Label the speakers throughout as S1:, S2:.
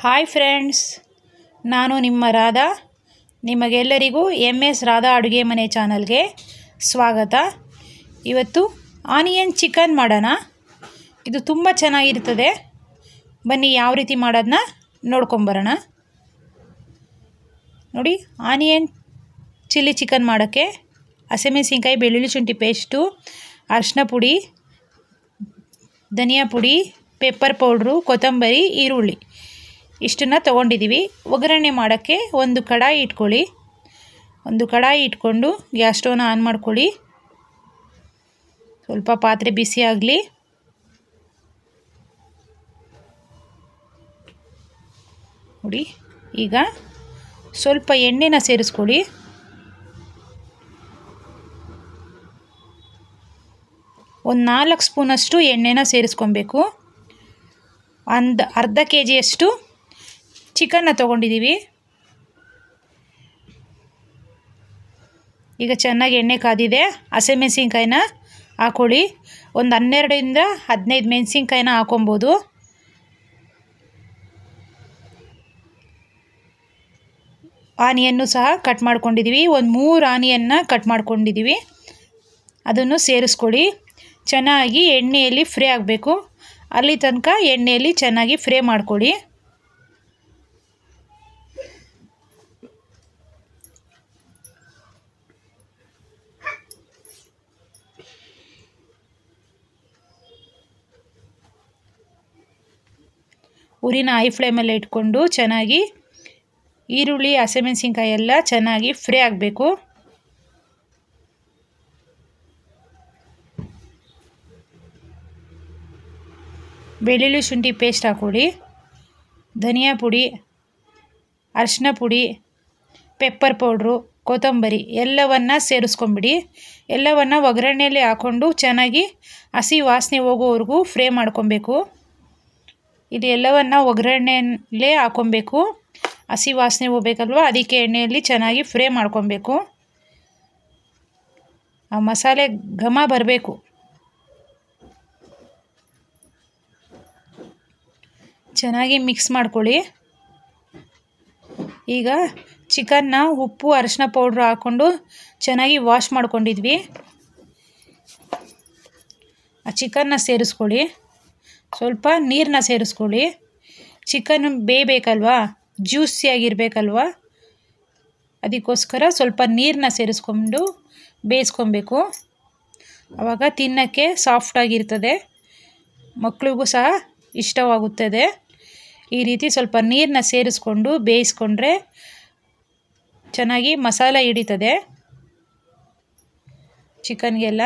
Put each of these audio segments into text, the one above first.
S1: Hi friends, ನಾನು ನಿಮ್ಮ ರಾಧಾ. ನಿಮಗೆಲ್ಲರಿಗೂ MS ರಾಧಾ ಅಡುಗೆ ಮನೆ ಚಾನಲ್ಗೆ ಸ್ವಾಗತ. ಇವತ್ತು ಆನಿಯನ್ ಚಿಕನ್ ಮಾಡೋಣ. ಇದು ತುಂಬ ಚೆನ್ನಾಗಿರ್ತದೆ. ಬನ್ನಿ ಯಾವ ರೀತಿ ಮಾಡೋದನ್ನ ನೋಡ್ಕೊಂಬರೋಣ. ನೋಡಿ, ಆನಿಯನ್ ಚಿಲ್ಲಿ ಚಿಕನ್ ಮಾಡೋಕ್ಕೆ ಹಸಿಮೆಣಸಿನ್ಕಾಯಿ, ಬೆಳ್ಳುಳ್ಳಿ ಶುಂಠಿ ಪೇಸ್ಟು, ಅರಿಶಿನ ಪುಡಿ, ಧನಿಯಾ ಪುಡಿ, ಪೆಪ್ಪರ್ ಪೌಡ್ರು, ಕೊತ್ತಂಬರಿ, ಈರುಳ್ಳಿ ಇಷ್ಟನ್ನು ತೊಗೊಂಡಿದ್ದೀವಿ. ಒಗ್ಗರಣೆ ಮಾಡೋಕ್ಕೆ ಒಂದು ಕಡಾಯಿ ಇಟ್ಕೊಳ್ಳಿ. ಒಂದು ಕಡಾಯಿ ಇಟ್ಕೊಂಡು ಗ್ಯಾಸ್ ಸ್ಟವ್ನ ಆನ್ ಮಾಡ್ಕೊಳ್ಳಿ. ಸ್ವಲ್ಪ ಪಾತ್ರೆ ಬಿಸಿ ಆಗಲಿ. ನೋಡಿ, ಈಗ ಸ್ವಲ್ಪ ಎಣ್ಣೆನ ಸೇರಿಸ್ಕೊಳ್ಳಿ. ಒಂದು 4 ಸ್ಪೂನಷ್ಟು ಎಣ್ಣೆನ ಸೇರಿಸ್ಕೊಬೇಕು. ಅರ್ಧ ಕೆಜಿಯಷ್ಟು ಚಿಕನ್ನ ತೊಗೊಂಡಿದ್ದೀವಿ. ಈಗ ಚೆನ್ನಾಗಿ ಎಣ್ಣೆ ಕಾದಿದೆ. ಹಸಿಮೆಣಸಿನ್ಕಾಯಿನ ಹಾಕ್ಕೊಳ್ಳಿ. ಒಂದು 12ರಿಂದ 15 ಮೆಣಸಿನ್ಕಾಯಿನ ಹಾಕೊಬೋದು. ಆನಿಯನ್ನು ಸಹ ಕಟ್ ಮಾಡ್ಕೊಂಡಿದ್ದೀವಿ. ಒಂದು 3 ಆನಿಯನ್ನ ಕಟ್ ಮಾಡ್ಕೊಂಡಿದ್ದೀವಿ. ಅದನ್ನು ಸೇರಿಸ್ಕೊಳ್ಳಿ. ಚೆನ್ನಾಗಿ ಎಣ್ಣೆಯಲ್ಲಿ ಫ್ರೈ ಆಗಬೇಕು. ಅಲ್ಲಿ ತನಕ ಎಣ್ಣೆಯಲ್ಲಿ ಚೆನ್ನಾಗಿ ಫ್ರೈ ಮಾಡ್ಕೊಳ್ಳಿ. ಉರಿನ ಹೈ ಫ್ಲೇಮಲ್ಲಿ ಇಟ್ಕೊಂಡು ಚೆನ್ನಾಗಿ ಈರುಳ್ಳಿ, ಹಸಿಮೆಣಸಿನ್ಕಾಯಿ ಎಲ್ಲ ಚೆನ್ನಾಗಿ ಫ್ರೈ ಆಗಬೇಕು. ಬೆಳ್ಳುಳ್ಳಿ ಶುಂಠಿ ಪೇಸ್ಟ್ ಹಾಕ್ಕೊಳ್ಳಿ. ಧನಿಯಾ ಪುಡಿ, ಅರಿಶಿನ ಪುಡಿ, ಪೆಪ್ಪರ್ ಪೌಡ್ರು, ಕೊತ್ತಂಬರಿ ಎಲ್ಲವನ್ನು ಸೇರಿಸ್ಕೊಂಬಿಡಿ. ಎಲ್ಲವನ್ನು ಒಗ್ಗರಣೆಯಲ್ಲಿ ಹಾಕ್ಕೊಂಡು ಚೆನ್ನಾಗಿ ಹಸಿ ವಾಸನೆ ಹೋಗೋವರೆಗೂ ಫ್ರೈ ಮಾಡ್ಕೊಬೇಕು. ಇದು ಎಲ್ಲವನ್ನು ಒಗ್ಗರಣೆಯಲ್ಲೇ ಹಾಕ್ಕೊಬೇಕು. ಹಸಿ ವಾಸನೆ ಹೋಗ್ಬೇಕಲ್ವ, ಅದಕ್ಕೆ ಎಣ್ಣೆಯಲ್ಲಿ ಚೆನ್ನಾಗಿ ಫ್ರೈ ಮಾಡ್ಕೊಬೇಕು. ಆ ಮಸಾಲೆ ಘಮ ಬರಬೇಕು. ಚೆನ್ನಾಗಿ ಮಿಕ್ಸ್ ಮಾಡ್ಕೊಳ್ಳಿ. ಈಗ ಚಿಕನ್ನ ಉಪ್ಪು, ಅರಿಶಿನ ಪೌಡ್ರು ಹಾಕ್ಕೊಂಡು ಚೆನ್ನಾಗಿ ವಾಶ್ ಮಾಡ್ಕೊಂಡಿದ್ವಿ. ಆ ಚಿಕನ್ನ ಸೇರಿಸ್ಕೊಳ್ಳಿ. ಸ್ವಲ್ಪ ನೀರನ್ನ ಸೇರಿಸ್ಕೊಳ್ಳಿ. ಚಿಕನ್ ಬೇಯಬೇಕಲ್ವಾ, ಜ್ಯೂಸಿಯಾಗಿರಬೇಕಲ್ವ, ಅದಕ್ಕೋಸ್ಕರ ಸ್ವಲ್ಪ ನೀರನ್ನ ಸೇರಿಸ್ಕೊಂಡು ಬೇಯಿಸ್ಕೊಬೇಕು. ಆವಾಗ ತಿನ್ನೋಕ್ಕೆ ಸಾಫ್ಟಾಗಿರ್ತದೆ, ಮಕ್ಕಳಿಗೂ ಸಹ ಇಷ್ಟವಾಗುತ್ತದೆ. ಈ ರೀತಿ ಸ್ವಲ್ಪ ನೀರನ್ನ ಸೇರಿಸ್ಕೊಂಡು ಬೇಯಿಸ್ಕೊಂಡ್ರೆ ಚೆನ್ನಾಗಿ ಮಸಾಲೆ ಹಿಡಿತದೆ ಚಿಕನ್ಗೆಲ್ಲ.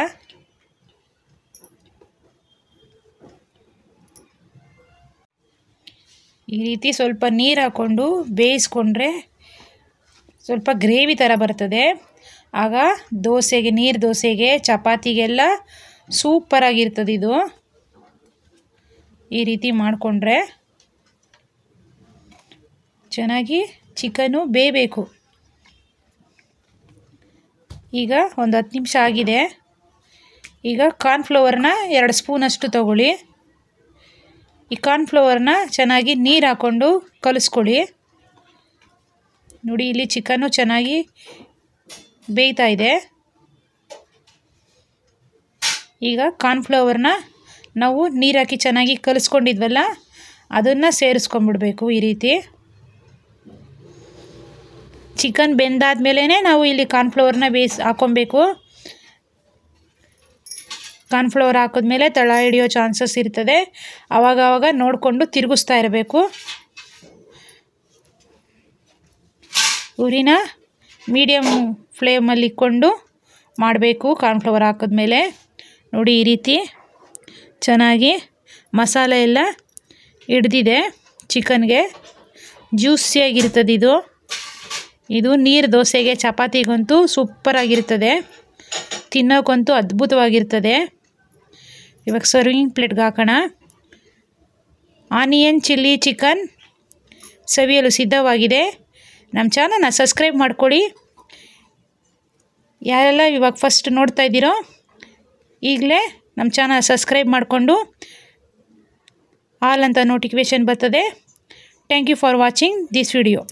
S1: ಈ ರೀತಿ ಸ್ವಲ್ಪ ನೀರು ಹಾಕ್ಕೊಂಡು ಬೇಯಿಸ್ಕೊಂಡ್ರೆ ಸ್ವಲ್ಪ ಗ್ರೇವಿ ಥರ ಬರ್ತದೆ. ಆಗ ದೋಸೆಗೆ, ನೀರು ದೋಸೆಗೆ, ಚಪಾತಿಗೆಲ್ಲ ಸೂಪರಾಗಿರ್ತದೆ ಇದು. ಈ ರೀತಿ ಮಾಡಿಕೊಂಡ್ರೆ ಚೆನ್ನಾಗಿ ಚಿಕನ್ನು ಬೇಯಬೇಕು. ಈಗ ಒಂದು 10 ನಿಮಿಷ ಆಗಿದೆ. ಈಗ ಕಾರ್ನ್ಫ್ಲವರ್ನ 2 ಸ್ಪೂನಷ್ಟು ತಗೊಳ್ಳಿ. ಈ ಕಾರ್ನ್ಫ್ಲವರ್ನ ಚೆನ್ನಾಗಿ ನೀರು ಹಾಕ್ಕೊಂಡು ಕಲಿಸ್ಕೊಳ್ಳಿ. ನೋಡಿ, ಇಲ್ಲಿ ಚಿಕನ್ನು ಚೆನ್ನಾಗಿ ಬೇಯ್ತಾ ಇದೆ. ಈಗ ಕಾರ್ನ್ಫ್ಲವರ್ನ ನಾವು ನೀರು ಹಾಕಿ ಚೆನ್ನಾಗಿ ಕಲಿಸ್ಕೊಂಡಿದ್ವಲ್ಲ, ಅದನ್ನು ಸೇರಿಸ್ಕೊಂಡ್ಬಿಡ್ಬೇಕು. ಈ ರೀತಿ ಚಿಕನ್ ಬೆಂದಾದ್ಮೇಲೆ ನಾವು ಇಲ್ಲಿ ಕಾರ್ನ್ಫ್ಲವರ್ನ ಹಾಕ್ಕೊಬೇಕು. ಕಾರ್ನ್ಫ್ಲವರ್ ಹಾಕಿದ್ಮೇಲೆ ತಳ ಹಿಡಿಯೋ ಚಾನ್ಸಸ್ ಇರ್ತದೆ. ಆವಾಗ ನೋಡಿಕೊಂಡು ತಿರುಗಿಸ್ತಾ ಇರಬೇಕು. ಉರಿನ ಮೀಡಿಯಮ್ ಫ್ಲೇಮಲ್ಲಿ ಇಟ್ಕೊಂಡು ಮಾಡಬೇಕು. ಕಾರ್ನ್ಫ್ಲವರ್ ಹಾಕಿದ್ಮೇಲೆ ನೋಡಿ, ಈ ರೀತಿ ಚೆನ್ನಾಗಿ ಮಸಾಲೆ ಎಲ್ಲ ಹಿಡ್ದಿದೆ ಚಿಕನ್ಗೆ. ಜ್ಯೂಸಿಯಾಗಿರ್ತದೆ ಇದು. ಇದು ನೀರು ದೋಸೆಗೆ, ಚಪಾತಿಗಂತೂ ಸೂಪರಾಗಿರ್ತದೆ. ತಿನ್ನೋಕ್ಕಂತೂ ಅದ್ಭುತವಾಗಿರ್ತದೆ. ಇವಾಗ ಸರ್ವಿಂಗ್ ಪ್ಲೇಟ್ಗೆ ಹಾಕೋಣ. ಆನಿಯನ್ ಚಿಲ್ಲಿ ಚಿಕನ್ ಸವಿಯಲು ಸಿದ್ಧವಾಗಿದೆ. ನಮ್ಮ ಚಾನಲ್ನ ಸಬ್ಸ್ಕ್ರೈಬ್ ಮಾಡ್ಕೊಳ್ಳಿ. ಯಾರೆಲ್ಲ ಇವಾಗ ಫಸ್ಟ್ ನೋಡ್ತಾ ಇದ್ದೀರೋ ಈಗಲೇ ನಮ್ಮ ಚಾನಲ್ ಸಬ್ಸ್ಕ್ರೈಬ್ ಮಾಡಿಕೊಂಡು ಆಲ್ ಅಂತ ನೋಟಿಫಿಕೇಷನ್ ಬರ್ತದೆ. Thank you for watching this video.